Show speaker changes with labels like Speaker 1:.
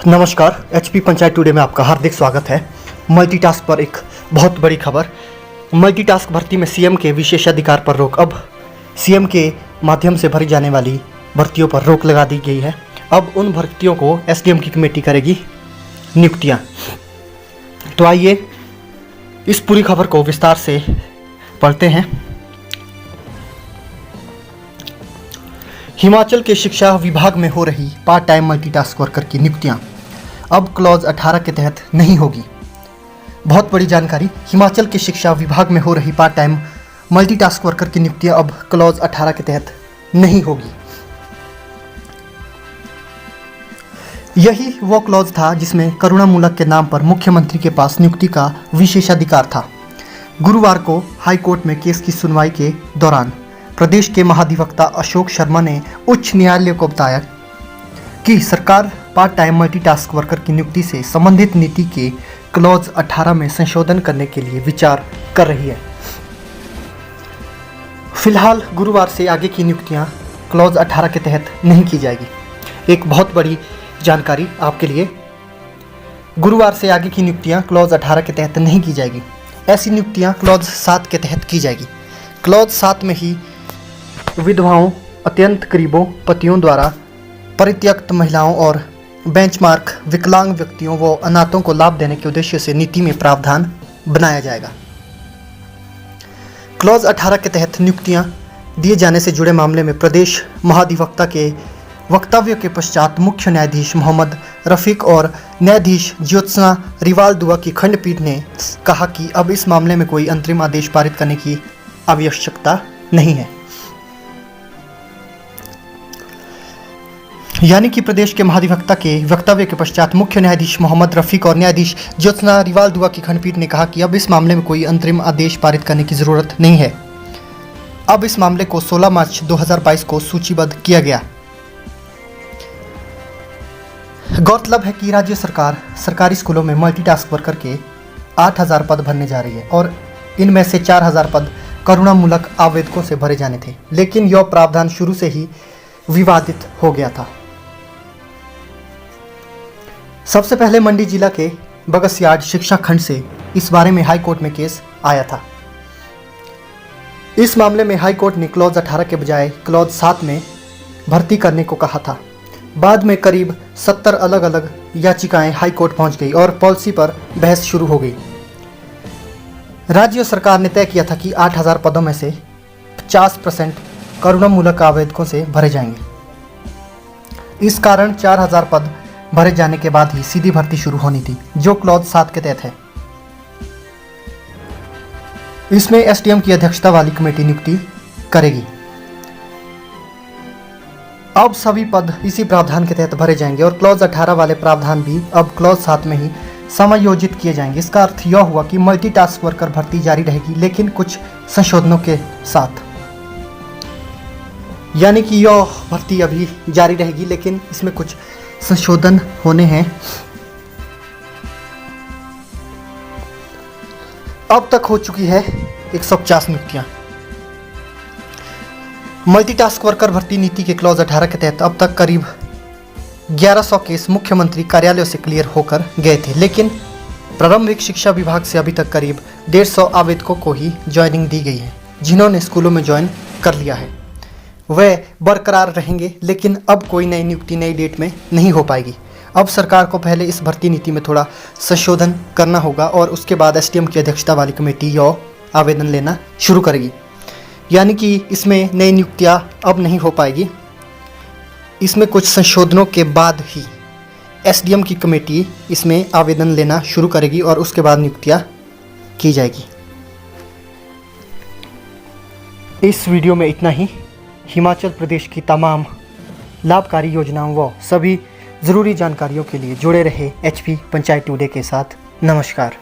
Speaker 1: नमस्कार, HP panchayat today में आपका हार्दिक स्वागत है। मल्टीटास्क पर एक बहुत बड़ी खबर। मल्टीटास्क भर्ती में सीएम के विशेषाधिकार पर रोक। अब सीएम के माध्यम से भरी जाने वाली भर्तियों पर रोक लगा दी गई है। अब उन भर्तियों को एसडीएम की कमेटी करेगी नियुक्तियां। तो आइए इस पूरी खबर को विस्तार से पढ़ते हैं। हिमाचल के शिक्षा विभाग में हो रही पार्ट टाइम मल्टीटास्क वर्कर की नियुक्तियां अब क्लॉज 18 के तहत नहीं होगी। बहुत बड़ी जानकारी। हिमाचल के शिक्षा विभाग में हो रही पार्ट टाइम मल्टीटास्क वर्कर की नियुक्तियां अब क्लॉज 18 के तहत नहीं होगी। यही वो क्लॉज था जिसमें करुणामूलक के नाम पर मुख्यमंत्री के पास नियुक्ति का विशेषाधिकार था। गुरुवार को हाईकोर्ट में केस की सुनवाई के दौरान प्रदेश के महाधिवक्ता अशोक शर्मा ने उच्च न्यायालय को बताया कि सरकार पार्ट टाइम मल्टीटास्क वर्कर की नियुक्ति से संबंधित नीति के क्लॉज 18 में संशोधन करने के लिए विचार कर रही है। फिलहाल गुरुवार से आगे की नियुक्तियां क्लॉज 18 के तहत नहीं की जाएगी। एक बहुत बड़ी जानकारी आपके लिए। गुरुवार से आगे की नियुक्तियां क्लॉज 18 के तहत नहीं की जाएगी। ऐसी नियुक्तियां क्लॉज 7 के तहत की जाएगी। क्लॉज 7 में ही विधवाओं, अत्यंत गरीबों, पतियों द्वारा परित्यक्त महिलाओं और बेंचमार्क विकलांग व्यक्तियों व अनाथों को लाभ देने के उद्देश्य से नीति में प्रावधान बनाया जाएगा। क्लॉज 18 के तहत नियुक्तियां दिए जाने से जुड़े मामले में प्रदेश महाधिवक्ता के वक्तव्य के पश्चात मुख्य न्यायाधीश मोहम्मद रफीक और न्यायाधीश ज्योत्सना रिवाल दुआ की खंडपीठ ने कहा कि अब इस मामले में कोई अंतरिम आदेश पारित करने की आवश्यकता नहीं है। यानी कि प्रदेश के महाधिवक्ता के वक्तव्य के पश्चात मुख्य न्यायाधीश मोहम्मद रफीक और न्यायाधीश ज्योत्सना रिवाल दुआ की खंडपीठ ने कहा कि अब इस मामले में कोई अंतरिम आदेश पारित करने की जरूरत नहीं है। अब इस मामले को 16 मार्च 2022 को सूचीबद्ध किया गया। गौरतलब है कि राज्य सरकार सरकारी स्कूलों में मल्टीटास्क वर्कर के 8000 पद भरने जा रही है और इनमें से 4000 पद करुणामूलक आवेदकों से भरे जाने थे, लेकिन यह प्रावधान शुरू से ही विवादित हो गया था। सबसे पहले मंडी जिला के बगस्याड़ शिक्षा खंड से इस बारे में हाईकोर्ट में केस आया था। इस मामले में हाईकोर्ट ने क्लॉज 18 के बजाय क्लॉज 7 में भर्ती करने को कहा था। बाद में करीब 70 अलग अलग याचिकाएं हाईकोर्ट पहुंच गई और पॉलिसी पर बहस शुरू हो गई। राज्य सरकार ने तय किया था कि 8000 पदों में से 50% करुणामूलक आवेदकों से भरे जाएंगे। इस कारण 4000 पद भरे जाने के बाद ही सीधी भर्ती शुरू होनी थी, जो क्लॉज 7 के तहत है। इसमें एसडीएम की अध्यक्षता वाली कमेटी नियुक्ति करेगी। अब सभी पद इसी प्रावधान के तहत भरे जाएंगे और क्लॉज 18 वाले प्रावधान भी अब क्लॉज 7 में ही समायोजित किए जाएंगे। इसका अर्थ यह हुआ कि मल्टीटास्क वर्कर भर्ती जारी रहेगी, लेकिन कुछ संशोधनों के साथ। यानी कि यह भर्ती अभी जारी रहेगी, लेकिन इसमें कुछ संशोधन होने हैं। अब तक हो चुकी है 150 नियुक्तियां। मल्टीटास्क वर्कर भर्ती नीति के क्लॉज 18 के तहत अब तक करीब 1100 केस मुख्यमंत्री कार्यालयों से क्लियर होकर गए थे, लेकिन प्रारंभिक शिक्षा विभाग से अभी तक करीब 150 आवेदकों को ही ज्वाइनिंग दी गई है। जिन्होंने स्कूलों में ज्वाइन कर लिया है वे बरकरार रहेंगे, लेकिन अब कोई नई नियुक्ति नई डेट में नहीं हो पाएगी। अब सरकार को पहले इस भर्ती नीति में थोड़ा संशोधन करना होगा और उसके बाद एसडीएम की अध्यक्षता वाली कमेटी यह आवेदन लेना शुरू करेगी। यानी कि इसमें नई नियुक्तियां अब नहीं हो पाएगी। इसमें कुछ संशोधनों के बाद ही एसडीएम की कमेटी इसमें आवेदन लेना शुरू करेगी और उसके बाद नियुक्तियां की जाएगी। इस वीडियो में इतना ही। हिमाचल प्रदेश की तमाम लाभकारी योजनाओं व सभी ज़रूरी जानकारियों के लिए जुड़े रहे एचपी पंचायत टुडे के साथ। नमस्कार।